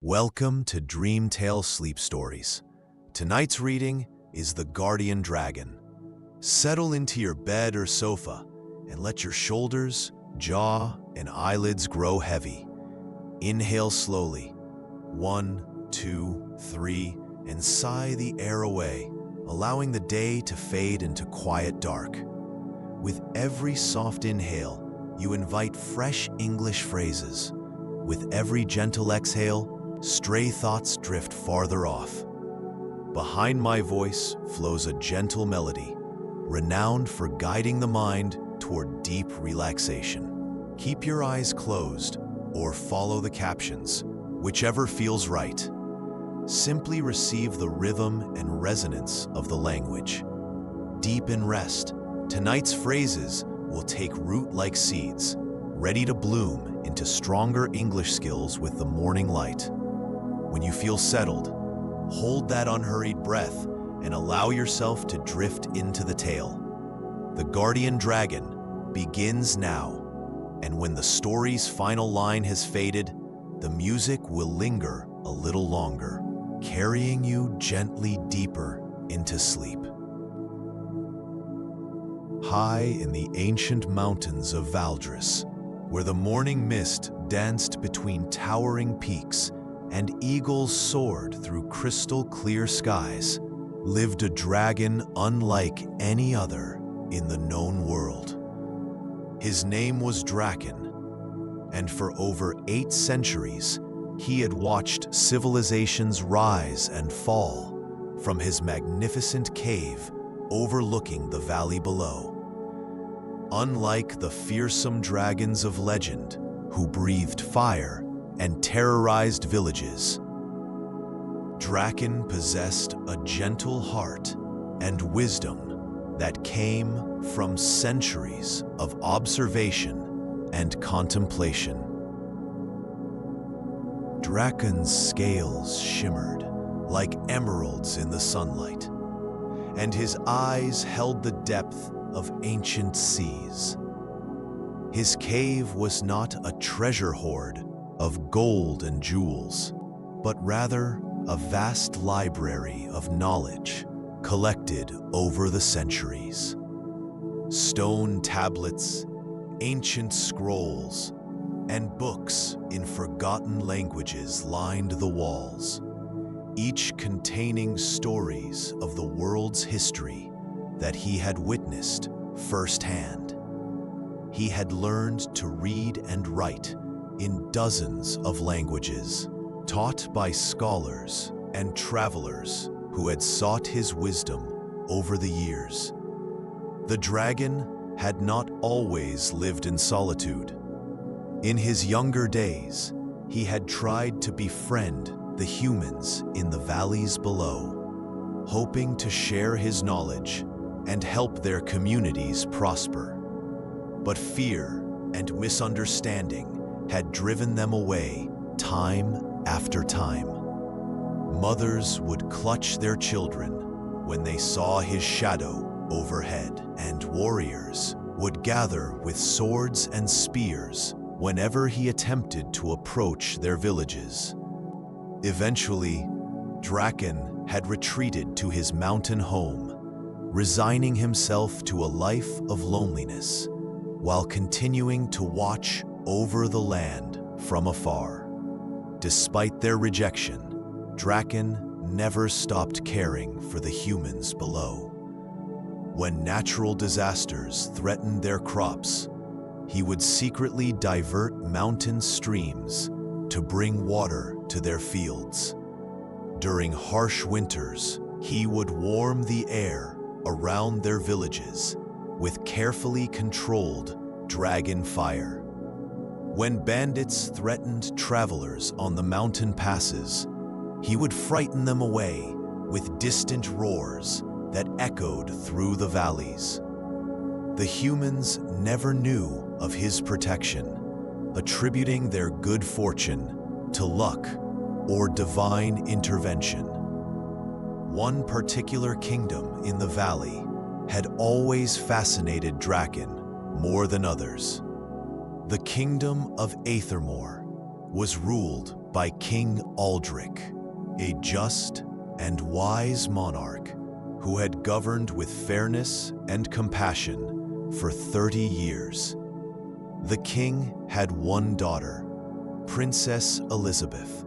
Welcome to Dreamtale Sleep Stories. Tonight's reading is The Guardian Dragon. Settle into your bed or sofa and let your shoulders, jaw, and eyelids grow heavy. Inhale slowly. 1, 2, 3, and sigh the air away, allowing the day to fade into quiet dark. With every soft inhale, you invite fresh English phrases. With every gentle exhale, stray thoughts drift farther off. Behind my voice flows a gentle melody, renowned for guiding the mind toward deep relaxation. Keep your eyes closed or follow the captions, whichever feels right. Simply receive the rhythm and resonance of the language. Deep in rest, tonight's phrases will take root like seeds, ready to bloom into stronger English skills with the morning light. When you feel settled, hold that unhurried breath and allow yourself to drift into the tale. The Guardian Dragon begins now, and when the story's final line has faded, the music will linger a little longer, carrying you gently deeper into sleep. High in the ancient mountains of Valdris, where the morning mist danced between towering peaks and eagles soared through crystal-clear skies, lived a dragon unlike any other in the known world. His name was Draken, and for over 8 centuries, he had watched civilizations rise and fall from his magnificent cave overlooking the valley below. Unlike the fearsome dragons of legend who breathed fire and terrorized villages, Draken possessed a gentle heart and wisdom that came from centuries of observation and contemplation. Draken's scales shimmered like emeralds in the sunlight, and his eyes held the depth of ancient seas. His cave was not a treasure hoard of gold and jewels, but rather a vast library of knowledge collected over the centuries. Stone tablets, ancient scrolls, and books in forgotten languages lined the walls, each containing stories of the world's history that he had witnessed firsthand. He had learned to read and write in dozens of languages, taught by scholars and travelers who had sought his wisdom over the years. The dragon had not always lived in solitude. In his younger days, he had tried to befriend the humans in the valleys below, hoping to share his knowledge and help their communities prosper. But fear and misunderstanding had driven them away time after time. Mothers would clutch their children when they saw his shadow overhead, and warriors would gather with swords and spears whenever he attempted to approach their villages. Eventually, Draken had retreated to his mountain home, resigning himself to a life of loneliness, while continuing to watch over the land from afar. Despite their rejection, Draken never stopped caring for the humans below. When natural disasters threatened their crops, he would secretly divert mountain streams to bring water to their fields. During harsh winters, he would warm the air around their villages with carefully controlled dragon fire. When bandits threatened travelers on the mountain passes, he would frighten them away with distant roars that echoed through the valleys. The humans never knew of his protection, attributing their good fortune to luck or divine intervention. One particular kingdom in the valley had always fascinated Draken more than others. The kingdom of Aethermore was ruled by King Aldrich, a just and wise monarch who had governed with fairness and compassion for 30 years. The king had one daughter, Princess Elizabeth,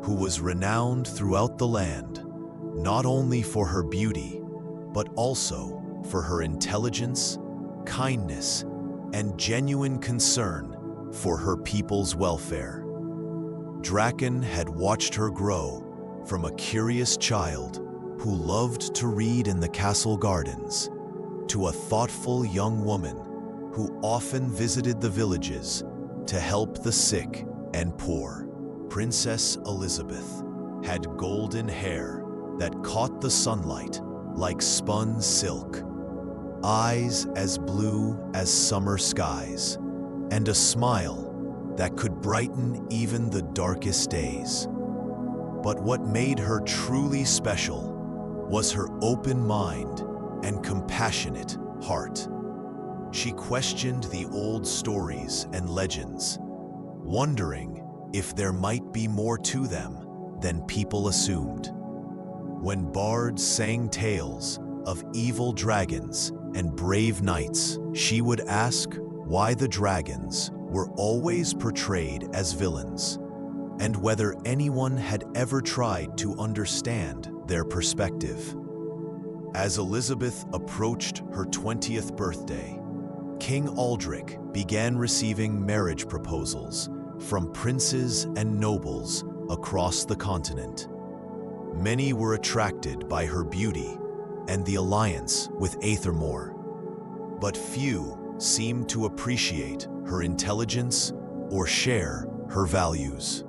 who was renowned throughout the land, not only for her beauty, but also for her intelligence, kindness, and genuine concern for her people's welfare. Draken had watched her grow from a curious child who loved to read in the castle gardens to a thoughtful young woman who often visited the villages to help the sick and poor. Princess Elizabeth had golden hair that caught the sunlight like spun silk, eyes as blue as summer skies, and a smile that could brighten even the darkest days. But what made her truly special was her open mind and compassionate heart. She questioned the old stories and legends, wondering if there might be more to them than people assumed. When bards sang tales of evil dragons and brave knights, she would ask why the dragons were always portrayed as villains, and whether anyone had ever tried to understand their perspective. As Elizabeth approached her 20th birthday, King Aldrich began receiving marriage proposals from princes and nobles across the continent. Many were attracted by her beauty and the alliance with Aethermore, but few seemed to appreciate her intelligence or share her values.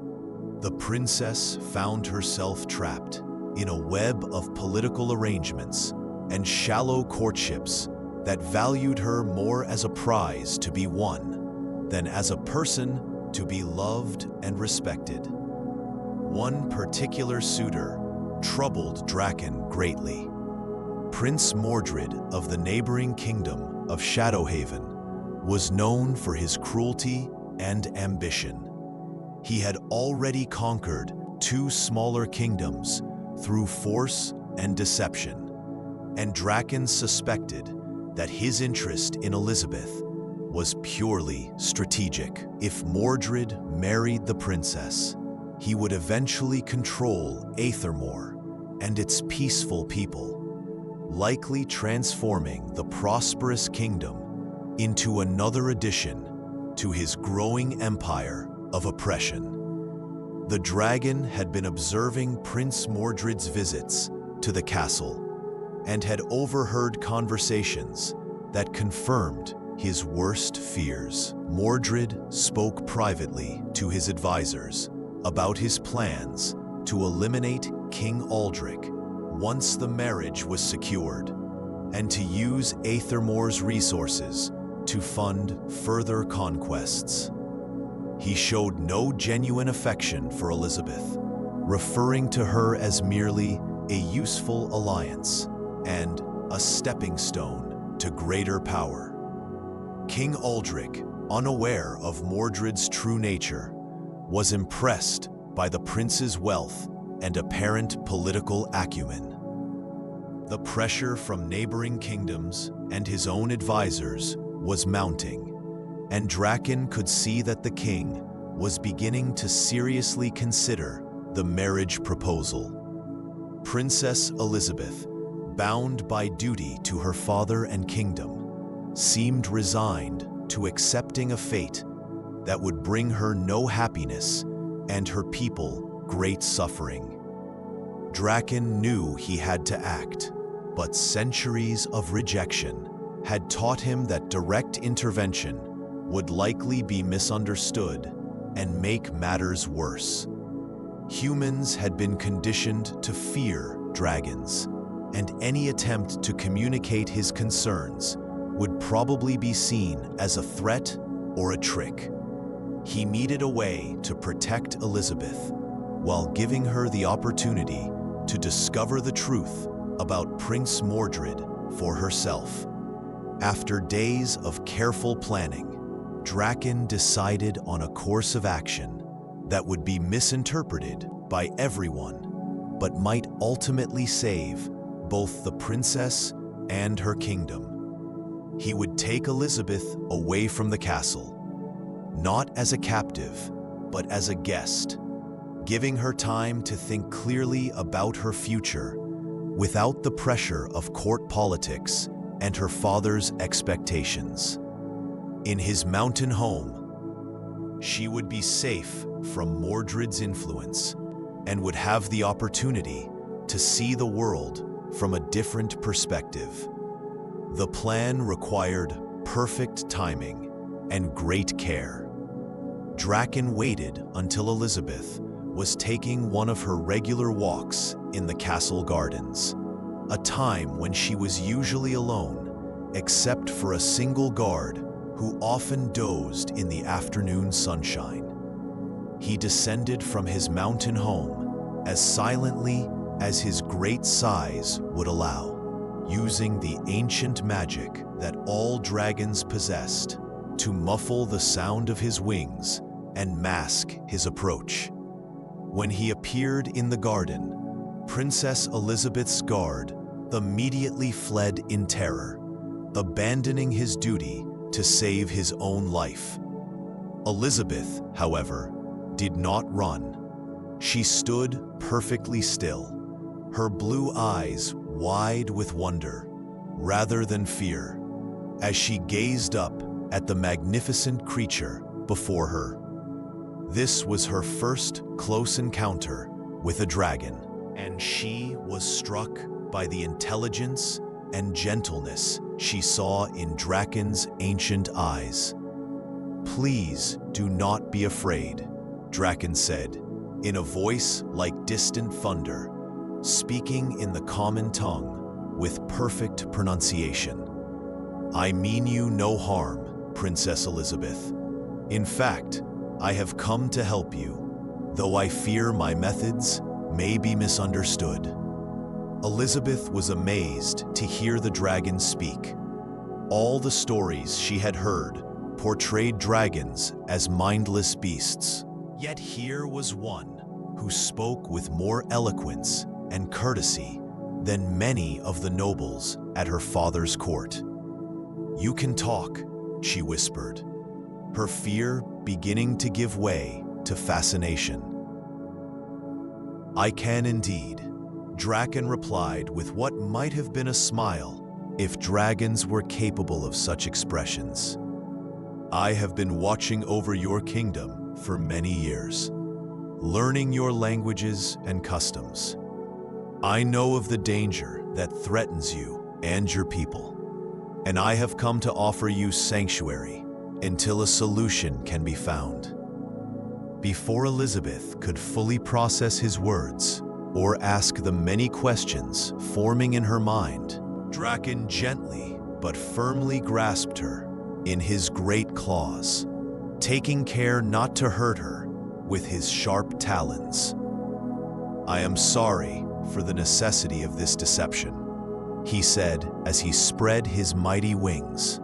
The princess found herself trapped in a web of political arrangements and shallow courtships that valued her more as a prize to be won than as a person to be loved and respected. One particular suitor troubled Draken greatly. Prince Mordred of the neighboring kingdom of Shadowhaven was known for his cruelty and ambition. He had already conquered 2 smaller kingdoms through force and deception, and Draken suspected that his interest in Elizabeth was purely strategic. If Mordred married the princess, he would eventually control Aethermore and its peaceful people, likely transforming the prosperous kingdom into another addition to his growing empire of oppression. The dragon had been observing Prince Mordred's visits to the castle and had overheard conversations that confirmed his worst fears. Mordred spoke privately to his advisors about his plans to eliminate King Aldrich once the marriage was secured, and to use Aethermore's resources to fund further conquests. He showed no genuine affection for Elizabeth, referring to her as merely a useful alliance and a stepping stone to greater power. King Aldrich, unaware of Mordred's true nature, was impressed by the prince's wealth and apparent political acumen. The pressure from neighboring kingdoms and his own advisors was mounting, and Draken could see that the king was beginning to seriously consider the marriage proposal. Princess Elizabeth, bound by duty to her father and kingdom, seemed resigned to accepting a fate that would bring her no happiness and her people great suffering. Draken knew he had to act, but centuries of rejection had taught him that direct intervention would likely be misunderstood and make matters worse. Humans had been conditioned to fear dragons, and any attempt to communicate his concerns would probably be seen as a threat or a trick. He needed a way to protect Elizabeth while giving her the opportunity to discover the truth about Prince Mordred for herself. After days of careful planning, Draken decided on a course of action that would be misinterpreted by everyone, but might ultimately save both the princess and her kingdom. He would take Elizabeth away from the castle, not as a captive, but as a guest, giving her time to think clearly about her future without the pressure of court politics and her father's expectations. In his mountain home, she would be safe from Mordred's influence and would have the opportunity to see the world from a different perspective. The plan required perfect timing and great care. Draken waited until Elizabeth was taking one of her regular walks in the castle gardens, a time when she was usually alone, except for a single guard who often dozed in the afternoon sunshine. He descended from his mountain home as silently as his great size would allow, using the ancient magic that all dragons possessed to muffle the sound of his wings and mask his approach. When he appeared in the garden, Princess Elizabeth's guard immediately fled in terror, abandoning his duty to save his own life. Elizabeth, however, did not run. She stood perfectly still, her blue eyes wide with wonder rather than fear, as she gazed up at the magnificent creature before her. This was her first close encounter with a dragon, and she was struck by the intelligence and gentleness she saw in Draken's ancient eyes. "Please do not be afraid," Draken said, in a voice like distant thunder, speaking in the common tongue with perfect pronunciation. "I mean you no harm, Princess Elizabeth. In fact, I have come to help you, though I fear my methods may be misunderstood." Elizabeth was amazed to hear the dragon speak. All the stories she had heard portrayed dragons as mindless beasts. Yet here was one who spoke with more eloquence and courtesy than many of the nobles at her father's court. "You can talk," she whispered, her fear beginning to give way to fascination. "I can indeed," Draken replied with what might have been a smile if dragons were capable of such expressions. "I have been watching over your kingdom for many years, learning your languages and customs. I know of the danger that threatens you and your people, and I have come to offer you sanctuary until a solution can be found." Before Elizabeth could fully process his words or ask the many questions forming in her mind, Draken gently but firmly grasped her in his great claws, taking care not to hurt her with his sharp talons. "I am sorry for the necessity of this deception," he said as he spread his mighty wings.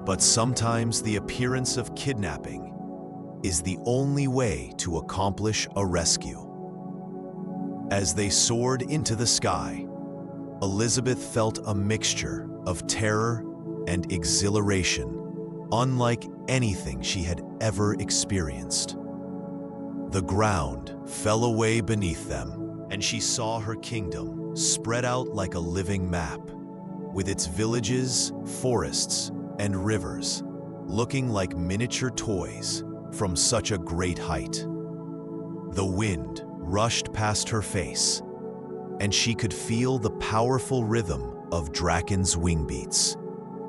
"But sometimes the appearance of kidnapping is the only way to accomplish a rescue." As they soared into the sky, Elizabeth felt a mixture of terror and exhilaration, unlike anything she had ever experienced. The ground fell away beneath them, and she saw her kingdom spread out like a living map, with its villages, forests, and rivers looking like miniature toys from such a great height. The wind rushed past her face, and she could feel the powerful rhythm of Draken's wing beats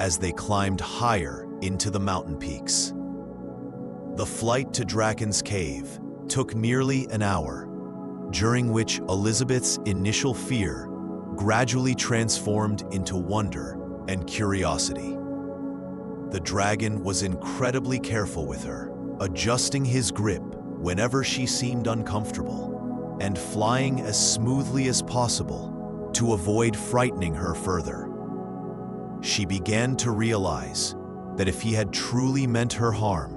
as they climbed higher into the mountain peaks. The flight to Draken's cave took nearly an hour, during which Elizabeth's initial fear gradually transformed into wonder and curiosity. The dragon was incredibly careful with her, adjusting his grip whenever she seemed uncomfortable, and flying as smoothly as possible to avoid frightening her further. She began to realize that if he had truly meant her harm,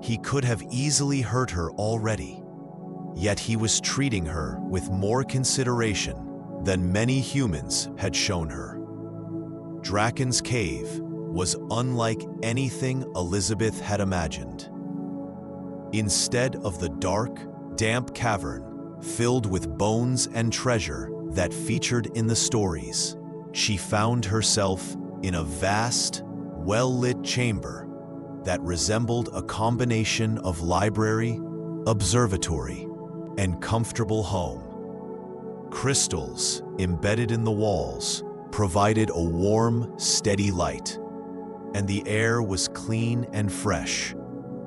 He could have easily hurt her already, yet he was treating her with more consideration than many humans had shown her. Draken's cave was unlike anything Elizabeth had imagined. Instead of the dark, damp cavern filled with bones and treasure that featured in the stories, she found herself in a vast, well-lit chamber that resembled a combination of library, observatory, and comfortable home. Crystals embedded in the walls provided a warm, steady light, and the air was clean and fresh,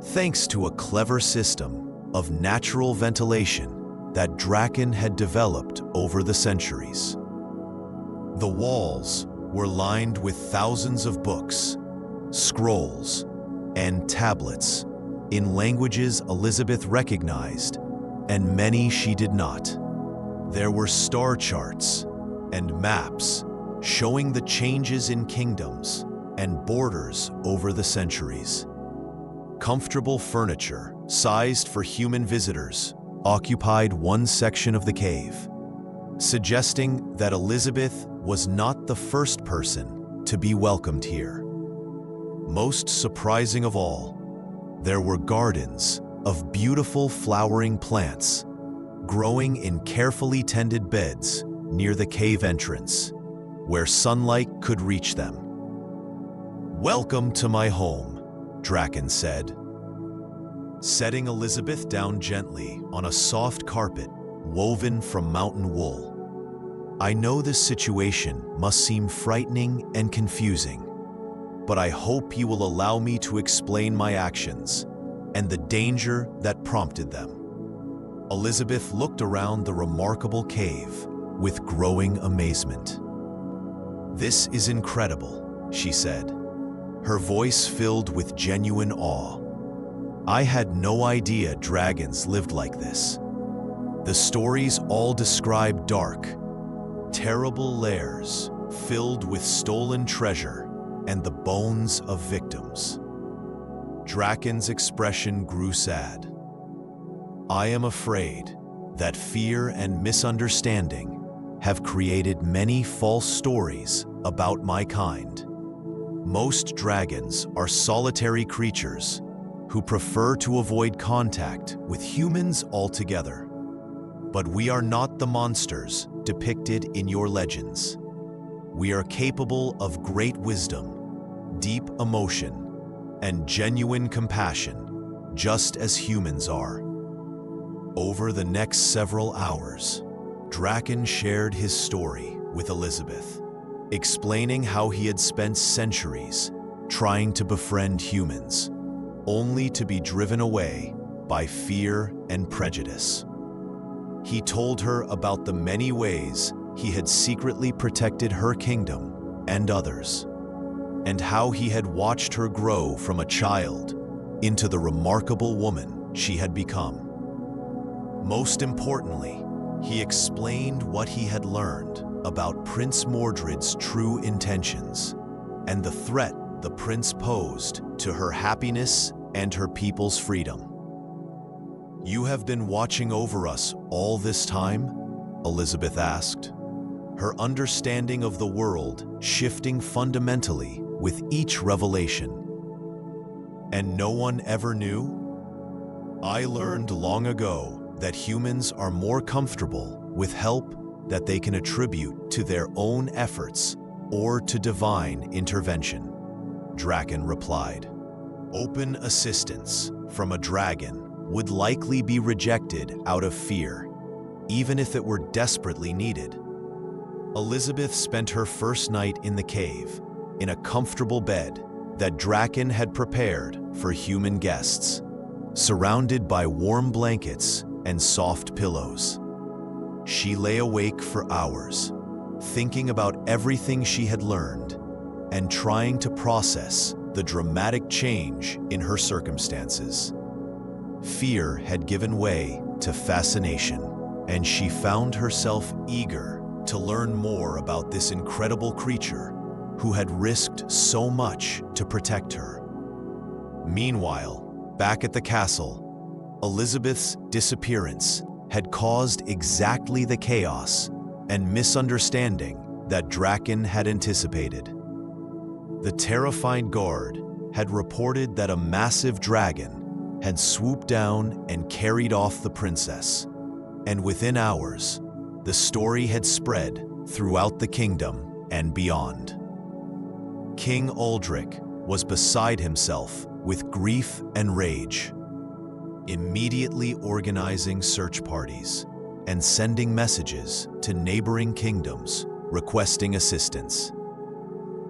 thanks to a clever system of natural ventilation that Draken had developed over the centuries. The walls were lined with thousands of books, scrolls, and tablets in languages Elizabeth recognized and many she did not. There were star charts and maps showing the changes in kingdoms and borders over the centuries. Comfortable furniture, sized for human visitors, occupied one section of the cave, suggesting that Elizabeth was not the first person to be welcomed here. Most surprising of all, there were gardens of beautiful flowering plants growing in carefully tended beds near the cave entrance, where sunlight could reach them. "Welcome to my home," Draken said, setting Elizabeth down gently on a soft carpet woven from mountain wool. "I know this situation must seem frightening and confusing, but I hope you will allow me to explain my actions and the danger that prompted them." Elizabeth looked around the remarkable cave with growing amazement. "This is incredible," she said, her voice filled with genuine awe. "I had no idea dragons lived like this. The stories all describe dark, terrible lairs filled with stolen treasure and the bones of victims." Draken's expression grew sad. "I am afraid that fear and misunderstanding have created many false stories about my kind. Most dragons are solitary creatures who prefer to avoid contact with humans altogether. But we are not the monsters depicted in your legends. We are capable of great wisdom, deep emotion, and genuine compassion, just as humans are." Over the next several hours, Draken shared his story with Elizabeth, explaining how he had spent centuries trying to befriend humans, only to be driven away by fear and prejudice. He told her about the many ways he had secretly protected her kingdom and others, and how he had watched her grow from a child into the remarkable woman she had become. Most importantly, he explained what he had learned about Prince Mordred's true intentions and the threat the prince posed to her happiness and her people's freedom. "You have been watching over us all this time?" Elizabeth asked, her understanding of the world shifting fundamentally with each revelation. "And no one ever knew? I learned long ago that humans are more comfortable with help that they can attribute to their own efforts or to divine intervention," Draken replied. "Open assistance from a dragon would likely be rejected out of fear, even if it were desperately needed." Elizabeth spent her first night in the cave in a comfortable bed that Draken had prepared for human guests, surrounded by warm blankets and soft pillows. She lay awake for hours, thinking about everything she had learned and trying to process the dramatic change in her circumstances. Fear had given way to fascination, and she found herself eager to learn more about this incredible creature who had risked so much to protect her. Meanwhile, Back at the castle, Elizabeth's disappearance had caused exactly the chaos and misunderstanding that Draken had anticipated. The terrified guard had reported that a massive dragon had swooped down and carried off the princess, and within hours, the story had spread throughout the kingdom and beyond. King Aldrich was beside himself with grief and rage, immediately organizing search parties and sending messages to neighboring kingdoms requesting assistance.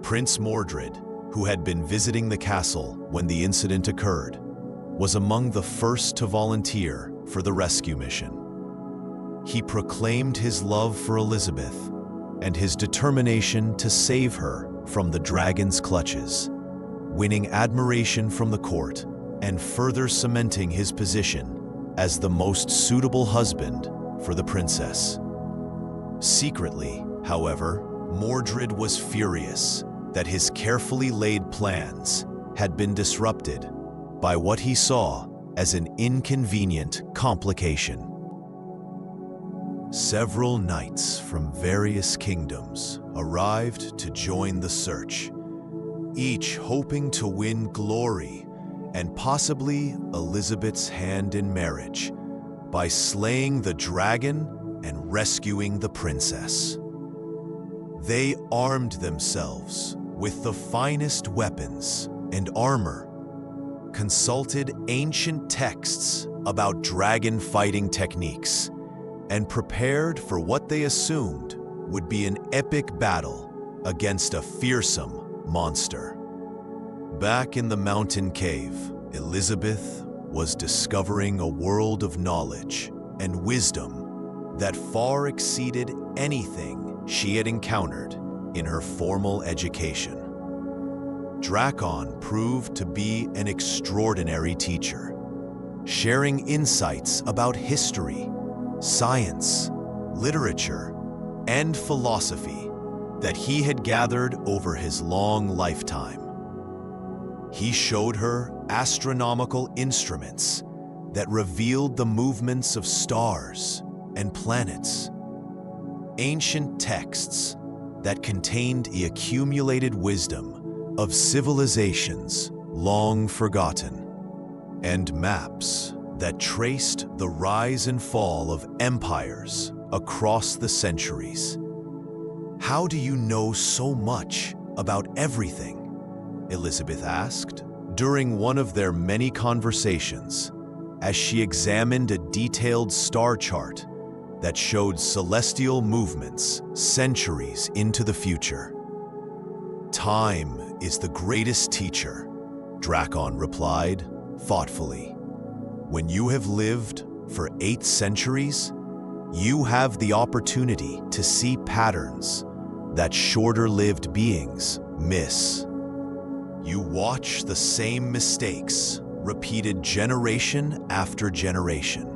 Prince Mordred, who had been visiting the castle when the incident occurred, was among the first to volunteer for the rescue mission. He proclaimed his love for Elizabeth and his determination to save her from the dragon's clutches, winning admiration from the court and further cementing his position as the most suitable husband for the princess. Secretly, however, Mordred was furious that his carefully laid plans had been disrupted by what he saw as an inconvenient complication. Several knights from various kingdoms arrived to join the search, each hoping to win glory and possibly Elizabeth's hand in marriage by slaying the dragon and rescuing the princess. They armed themselves with the finest weapons and armor, consulted ancient texts about dragon fighting techniques, and prepared for what they assumed would be an epic battle against a fearsome monster. Back in the mountain cave, Elizabeth was discovering a world of knowledge and wisdom that far exceeded anything she had encountered in her formal education. Drakon proved to be an extraordinary teacher, sharing insights about history, science, literature, and philosophy that he had gathered over his long lifetime. He showed her astronomical instruments that revealed the movements of stars and planets, ancient texts that contained the accumulated wisdom of civilizations long forgotten, and maps that traced the rise and fall of empires across the centuries. "How do you know so much about everything?" Elizabeth asked during one of their many conversations as she examined a detailed star chart that showed celestial movements centuries into the future. "Time is the greatest teacher," Drakon replied thoughtfully. "When you have lived for 8 centuries, you have the opportunity to see patterns that shorter-lived beings miss. You watch the same mistakes repeated generation after generation,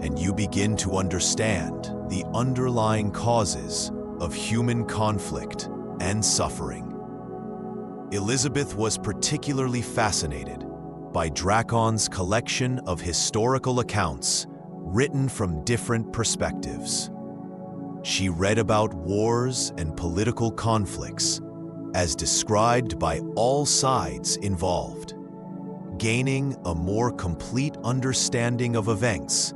and you begin to understand the underlying causes of human conflict and suffering." Elizabeth was particularly fascinated by Drakon's collection of historical accounts written from different perspectives. She read about wars and political conflicts as described by all sides involved, gaining a more complete understanding of events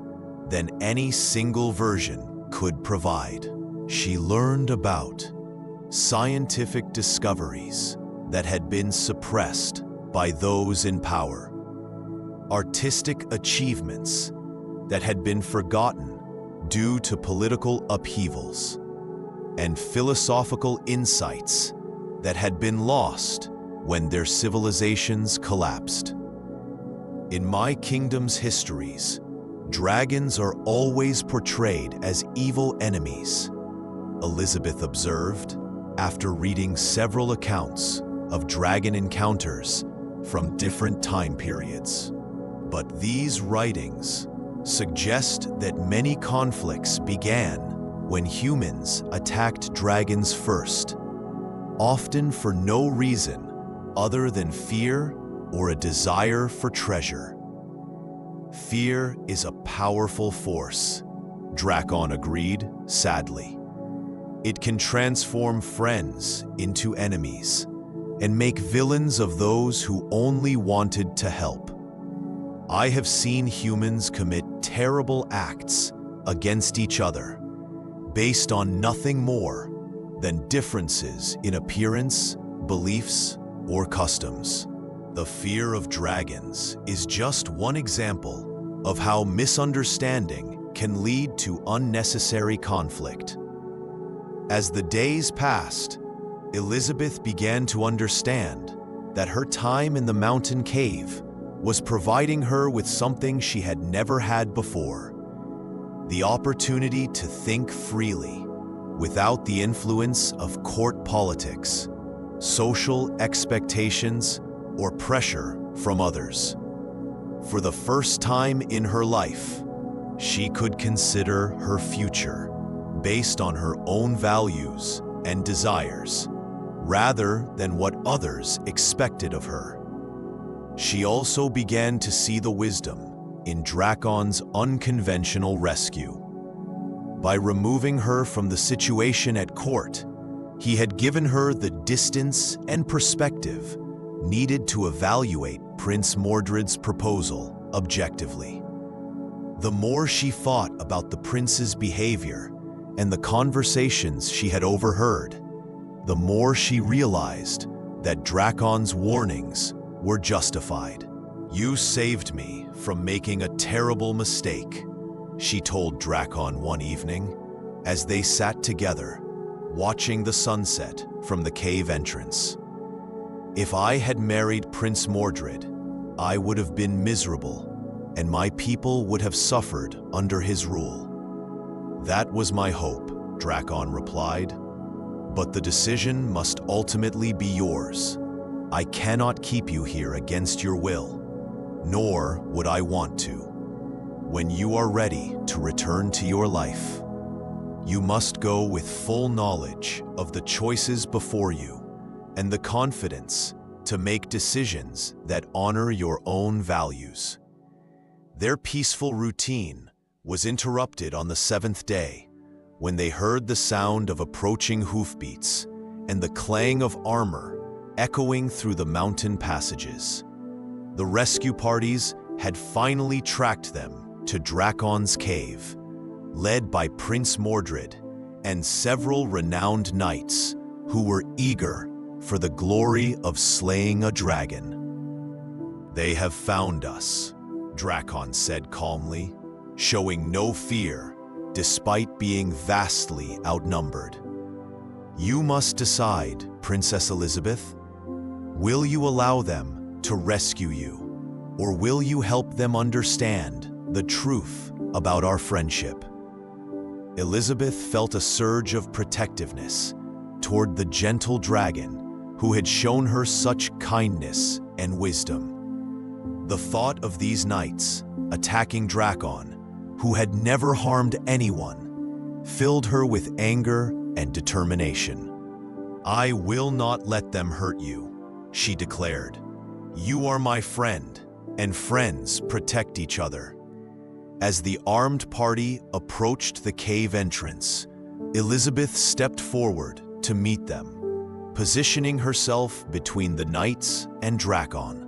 than any single version could provide. She learned about scientific discoveries that had been suppressed by those in power, artistic achievements that had been forgotten due to political upheavals, and philosophical insights that had been lost when their civilizations collapsed. "In my kingdom's histories, dragons are always portrayed as evil enemies," Elizabeth observed after reading several accounts of dragon encounters from different time periods. But these writings suggest that many conflicts began when humans attacked dragons first, often for no reason other than fear or a desire for treasure. Fear is a powerful force, Drakon agreed, sadly. It can transform friends into enemies and make villains of those who only wanted to help. I have seen humans commit terrible acts against each other based on nothing more than differences in appearance, beliefs, or customs. The fear of dragons is just one example of how misunderstanding can lead to unnecessary conflict. As the days passed, Elizabeth began to understand that her time in the mountain cave was providing her with something she had never had before: the opportunity to think freely, without the influence of court politics, social expectations, or pressure from others. For the first time in her life, she could consider her future based on her own values and desires, rather than what others expected of her. She also began to see the wisdom in Drakon's unconventional rescue. By removing her from the situation at court, he had given her the distance and perspective needed to evaluate Prince Mordred's proposal objectively. The more she thought about the prince's behavior and the conversations she had overheard, the more she realized that Drakon's warnings were justified. "You saved me from making a terrible mistake," she told Drakon one evening as they sat together, watching the sunset from the cave entrance. "If I had married Prince Mordred, I would have been miserable, and my people would have suffered under his rule." "That was my hope," Drakon replied. "But the decision must ultimately be yours. I cannot keep you here against your will, nor would I want to. When you are ready to return to your life, you must go with full knowledge of the choices before you and the confidence to make decisions that honor your own values." Their peaceful routine was interrupted on the 7th day when they heard the sound of approaching hoofbeats and the clang of armor echoing through the mountain passages. The rescue parties had finally tracked them to Drakon's cave, led by Prince Mordred and several renowned knights who were eager for the glory of slaying a dragon. "They have found us," Drakon said calmly, showing no fear despite being vastly outnumbered. "You must decide, Princess Elizabeth. Will you allow them to rescue you, or will you help them understand the truth about our friendship?" Elizabeth felt a surge of protectiveness toward the gentle dragon who had shown her such kindness and wisdom. The thought of these knights attacking Drakon, who had never harmed anyone, filled her with anger and determination. "I will not let them hurt you," she declared. "You are my friend, and friends protect each other." As the armed party approached the cave entrance, Elizabeth stepped forward to meet them, positioning herself between the knights and Drakon.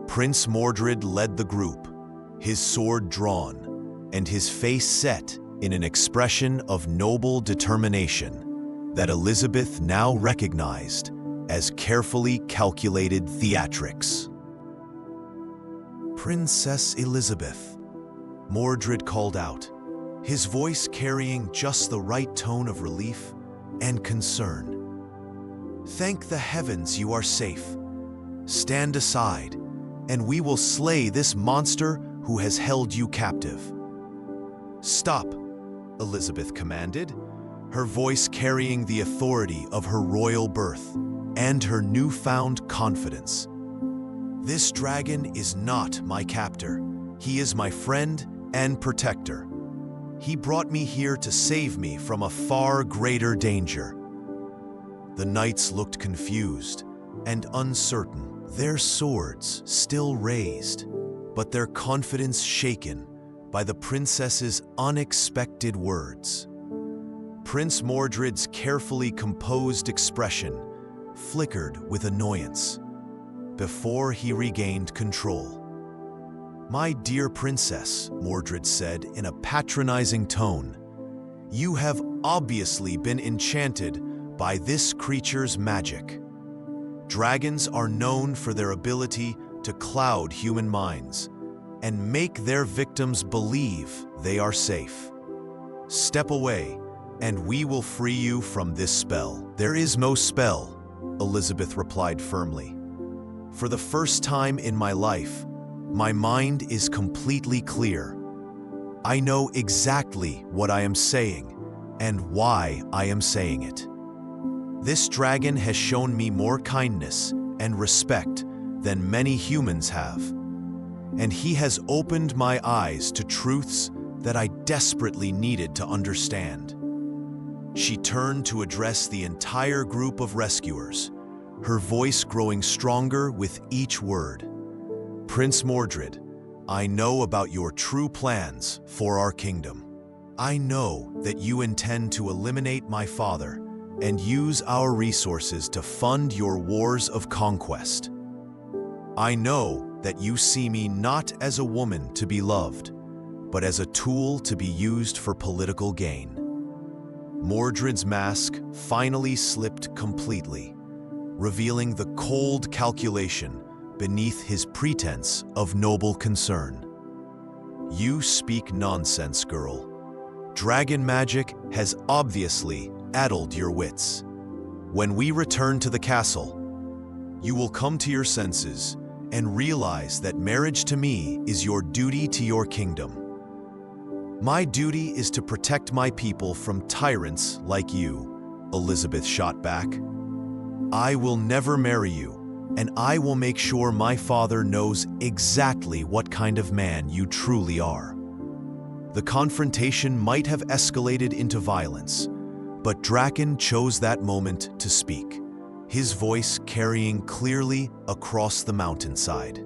Prince Mordred led the group, his sword drawn, and his face set in an expression of noble determination that Elizabeth now recognized as carefully calculated theatrics. "Princess Elizabeth," Mordred called out, his voice carrying just the right tone of relief and concern. "Thank the heavens you are safe. Stand aside, and we will slay this monster who has held you captive." "Stop," Elizabeth commanded, her voice carrying the authority of her royal birth and her newfound confidence. "This dragon is not my captor. He is my friend and protector. He brought me here to save me from a far greater danger." The knights looked confused and uncertain their swords still raised, but their confidence shaken by the princess's unexpected words. Prince Mordred's carefully composed expression flickered with annoyance before he regained control. "My dear princess," Mordred said in a patronizing tone, "you have obviously been enchanted by this creature's magic. Dragons are known for their ability to cloud human minds and make their victims believe they are safe. Step away, and we will free you from this spell." "There is no spell," Elizabeth replied firmly. "For the first time in my life, my mind is completely clear. I know exactly what I am saying and why I am saying it. This dragon has shown me more kindness and respect than many humans have, and he has opened my eyes to truths that I desperately needed to understand." She turned to address the entire group of rescuers, her voice growing stronger with each word. "Prince Mordred, I know about your true plans for our kingdom. I know that you intend to eliminate my father and use our resources to fund your wars of conquest. I know that you see me not as a woman to be loved, but as a tool to be used for political gain." Mordred's mask finally slipped completely, revealing the cold calculation beneath his pretense of noble concern. "You speak nonsense, girl. Dragon magic has obviously addled your wits. When we return to the castle, you will come to your senses and realize that marriage to me is your duty to your kingdom. My duty is to protect my people from tyrants like you," Elizabeth shot back. "I will never marry you, and I will make sure my father knows exactly what kind of man you truly are." The confrontation might have escalated into violence, but Draken chose that moment to speak, his voice carrying clearly across the mountainside.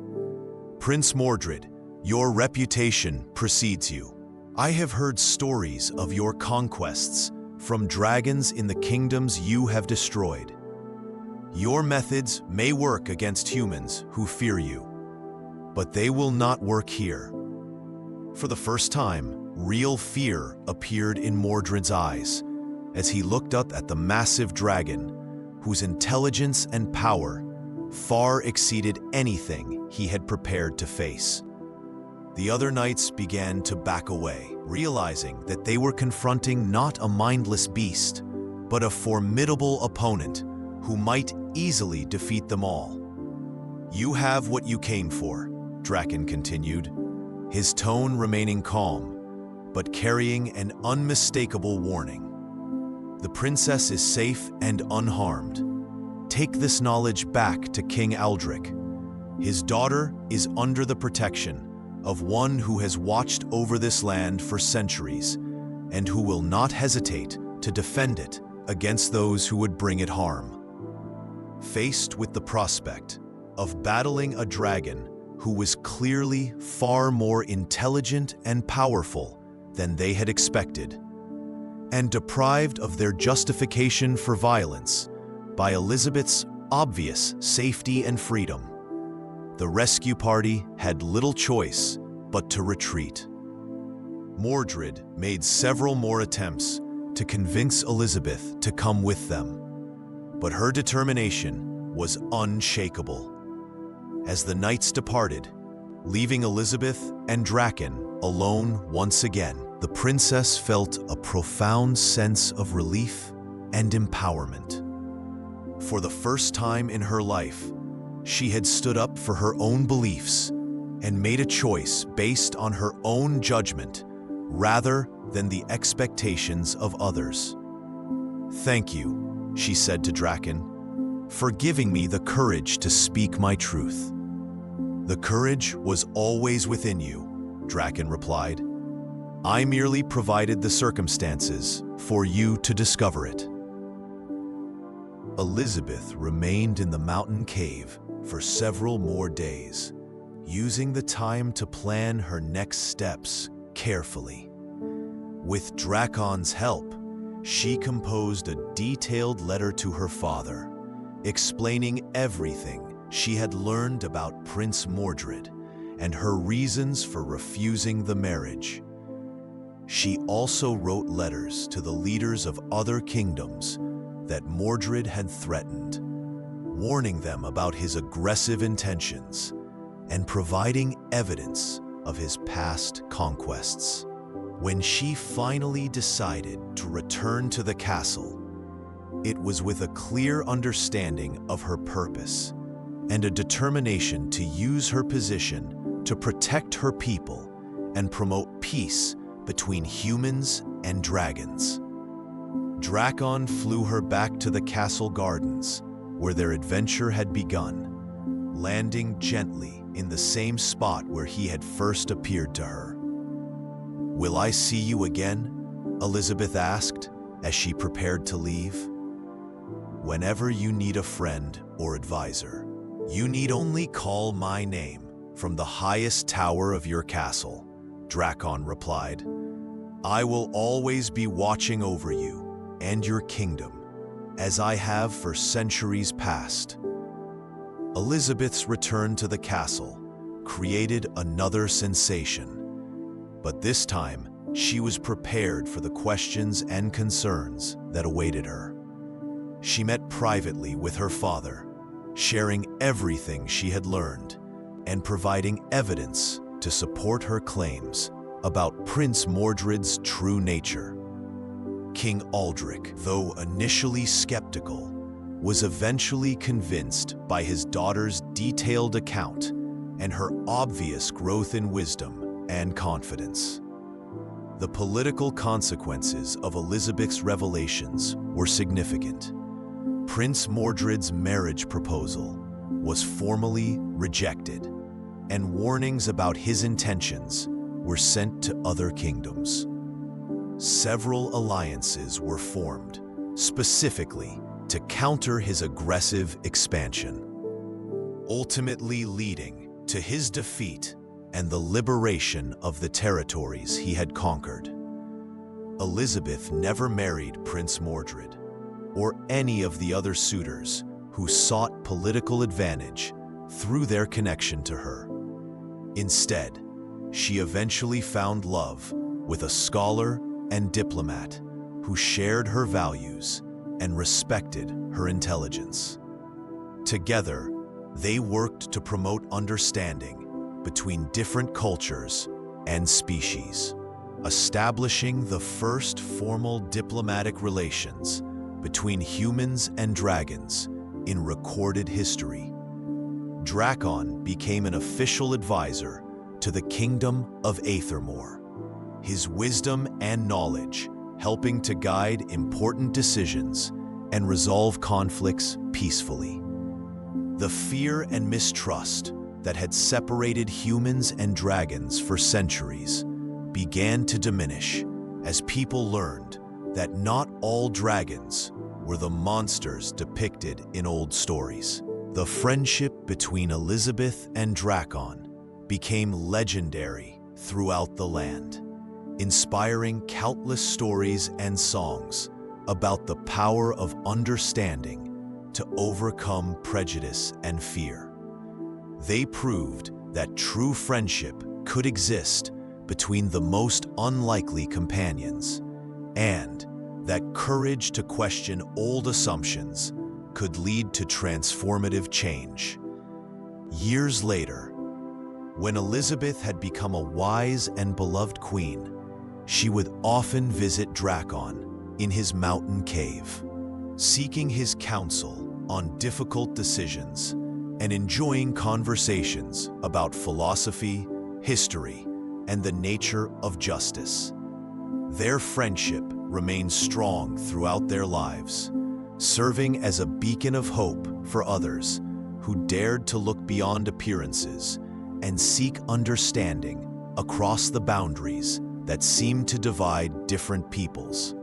"Prince Mordred, your reputation precedes you. I have heard stories of your conquests from dragons in the kingdoms you have destroyed. Your methods may work against humans who fear you, but they will not work here." For the first time, real fear appeared in Mordred's eyes as he looked up at the massive dragon, whose intelligence and power far exceeded anything he had prepared to face. The other knights began to back away, realizing that they were confronting not a mindless beast, but a formidable opponent who might easily defeat them all. "You have what you came for," Draken continued, his tone remaining calm, but carrying an unmistakable warning. "The princess is safe and unharmed. Take this knowledge back to King Aldrich. His daughter is under the protection of one who has watched over this land for centuries and who will not hesitate to defend it against those who would bring it harm." Faced with the prospect of battling a dragon who was clearly far more intelligent and powerful than they had expected, and deprived of their justification for violence by Elizabeth's obvious safety and freedom, the rescue party had little choice but to retreat. Mordred made several more attempts to convince Elizabeth to come with them, but her determination was unshakable. As the knights departed, leaving Elizabeth and Draken alone once again, the princess felt a profound sense of relief and empowerment. For the first time in her life, she had stood up for her own beliefs and made a choice based on her own judgment rather than the expectations of others. "Thank you," she said to Draken, "for giving me the courage to speak my truth." "The courage was always within you," Draken replied. "I merely provided the circumstances for you to discover it." Elizabeth remained in the mountain cave, for several more days, using the time to plan her next steps carefully. With Dracon's help, she composed a detailed letter to her father, explaining everything she had learned about Prince Mordred and her reasons for refusing the marriage. She also wrote letters to the leaders of other kingdoms that Mordred had threatened, warning them about his aggressive intentions and providing evidence of his past conquests. When she finally decided to return to the castle, it was with a clear understanding of her purpose and a determination to use her position to protect her people and promote peace between humans and dragons. Dracon flew her back to the castle gardens, where their adventure had begun, landing gently in the same spot where he had first appeared to her. "Will I see you again?" Elizabeth asked as she prepared to leave. "Whenever you need a friend or advisor, you need only call my name from the highest tower of your castle," Dracon replied. "I will always be watching over you and your kingdom, as I have for centuries past." Elizabeth's return to the castle created another sensation, but this time she was prepared for the questions and concerns that awaited her. She met privately with her father, sharing everything she had learned and providing evidence to support her claims about Prince Mordred's true nature. King Aldrich, though initially skeptical, was eventually convinced by his daughter's detailed account and her obvious growth in wisdom and confidence. The political consequences of Elizabeth's revelations were significant. Prince Mordred's marriage proposal was formally rejected, and warnings about his intentions were sent to other kingdoms. Several alliances were formed, specifically to counter his aggressive expansion, ultimately leading to his defeat and the liberation of the territories he had conquered. Elizabeth never married Prince Mordred or any of the other suitors who sought political advantage through their connection to her. Instead, she eventually found love with a scholar and diplomat who shared her values and respected her intelligence. Together, they worked to promote understanding between different cultures and species, establishing the first formal diplomatic relations between humans and dragons in recorded history. Dracon became an official advisor to the Kingdom of Aethermore, his wisdom and knowledge helping to guide important decisions and resolve conflicts peacefully. The fear and mistrust that had separated humans and dragons for centuries began to diminish as people learned that not all dragons were the monsters depicted in old stories. The friendship between Elizabeth and Dracon became legendary throughout the land, inspiring countless stories and songs about the power of understanding to overcome prejudice and fear. They proved that true friendship could exist between the most unlikely companions, and that courage to question old assumptions could lead to transformative change. Years later, when Elizabeth had become a wise and beloved queen, she would often visit Dracon in his mountain cave, seeking his counsel on difficult decisions and enjoying conversations about philosophy, history, and the nature of justice. Their friendship remained strong throughout their lives, serving as a beacon of hope for others who dared to look beyond appearances and seek understanding across the boundaries that seemed to divide different peoples.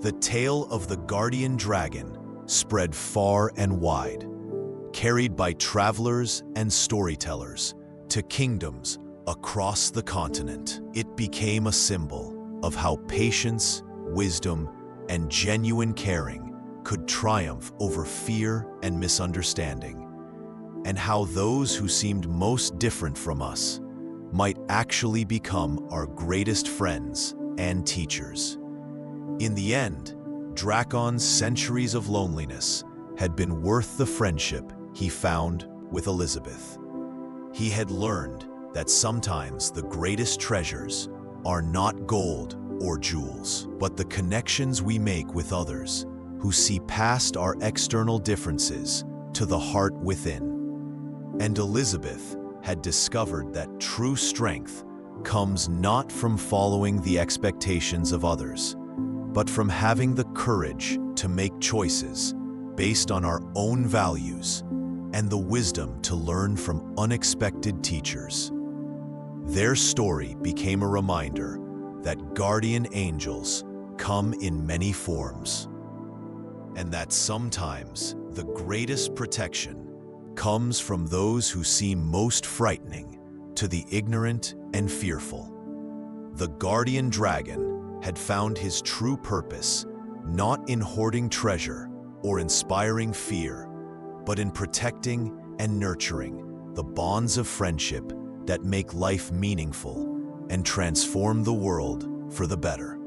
The tale of the guardian dragon spread far and wide, carried by travelers and storytellers to kingdoms across the continent. It became a symbol of how patience, wisdom, and genuine caring could triumph over fear and misunderstanding, and how those who seemed most different from us might actually become our greatest friends and teachers. In the end, Drakon's centuries of loneliness had been worth the friendship he found with Elizabeth. He had learned that sometimes the greatest treasures are not gold or jewels, but the connections we make with others who see past our external differences to the heart within. And Elizabeth had discovered that true strength comes not from following the expectations of others, but from having the courage to make choices based on our own values and the wisdom to learn from unexpected teachers. Their story became a reminder that guardian angels come in many forms, and that sometimes the greatest protection comes from those who seem most frightening to the ignorant and fearful. The guardian dragon had found his true purpose not in hoarding treasure or inspiring fear, but in protecting and nurturing the bonds of friendship that make life meaningful and transform the world for the better.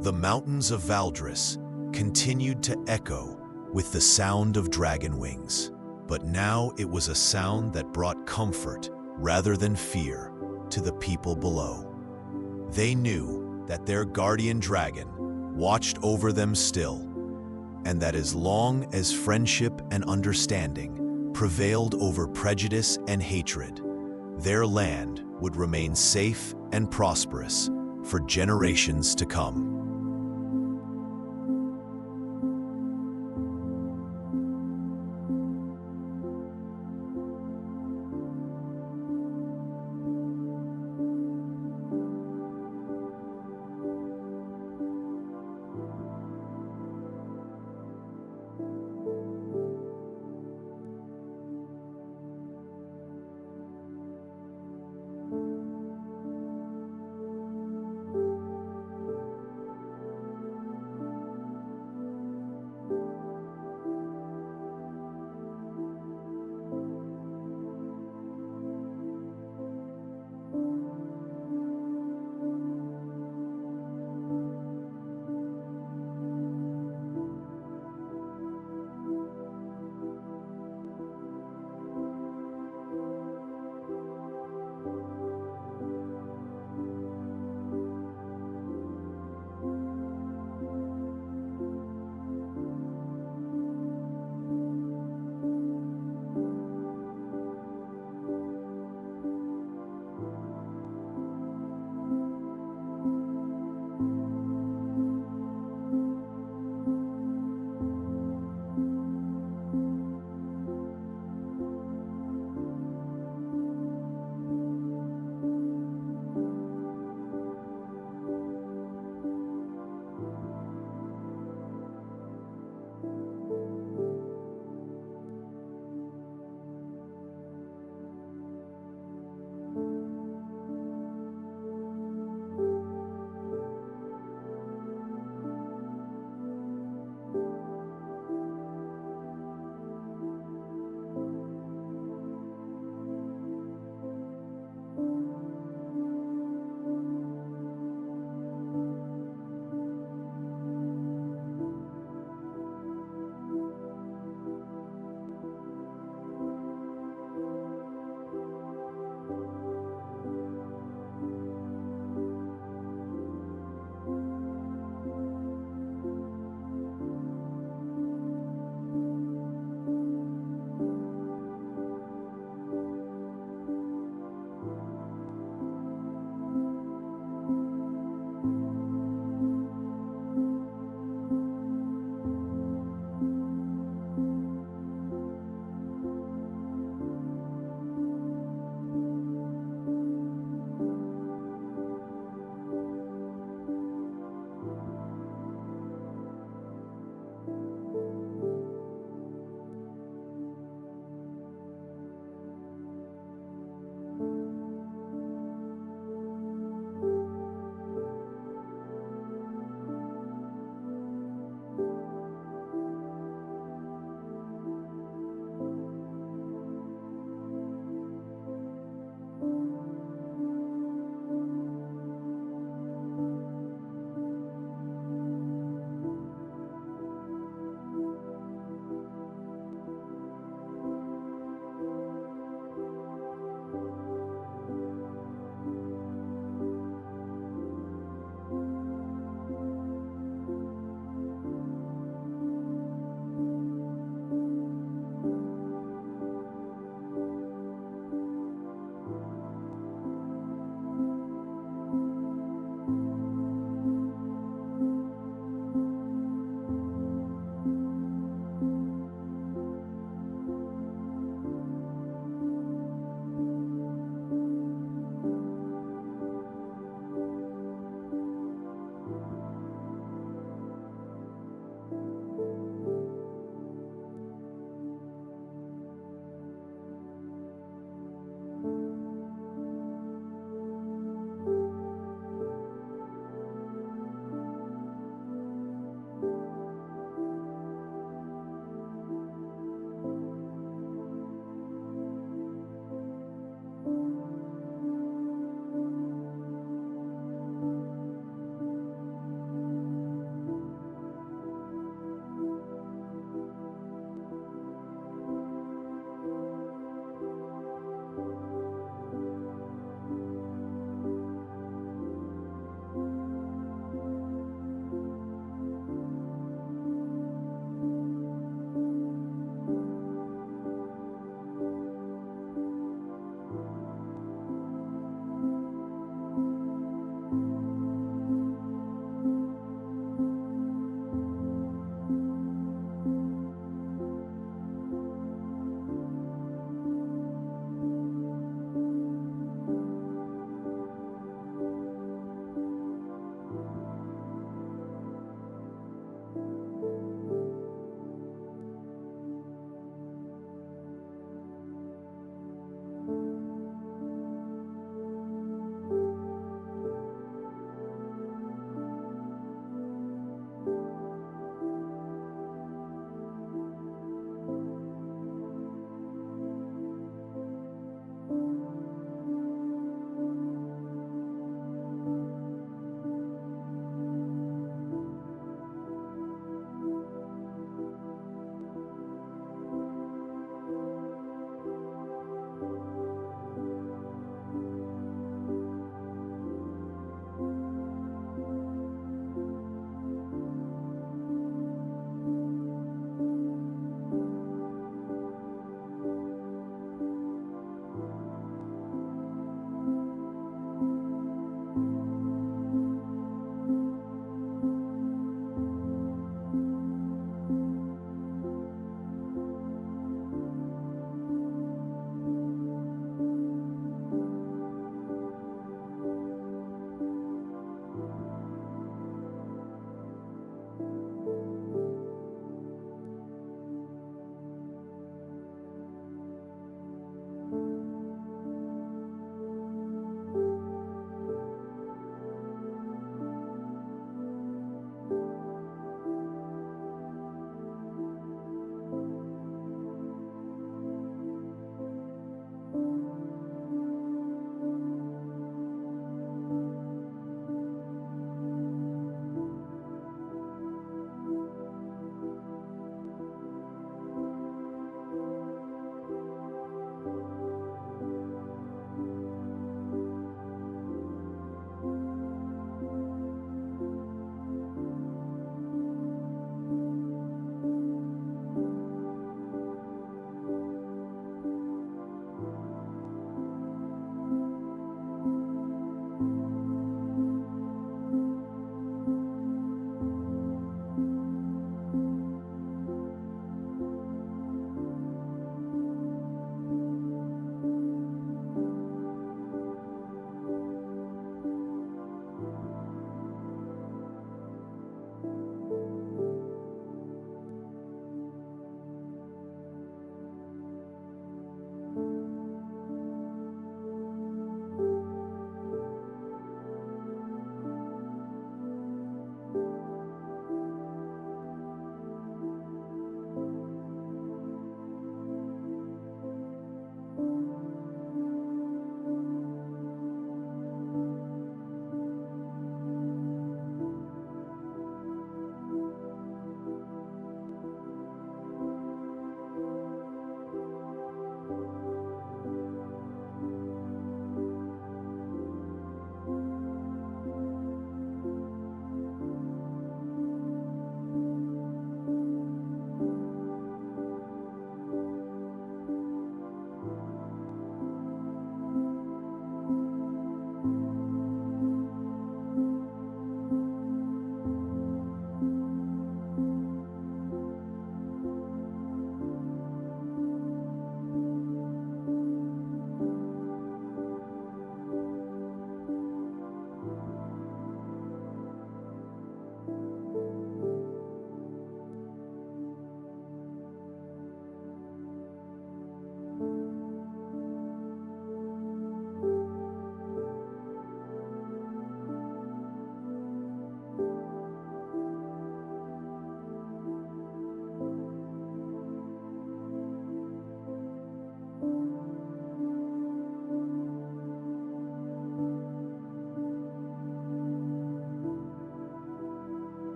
The mountains of Valdris continued to echo with the sound of dragon wings, but now it was a sound that brought comfort rather than fear to the people below. They knew that their guardian dragon watched over them still, and that as long as friendship and understanding prevailed over prejudice and hatred, their land would remain safe and prosperous for generations to come.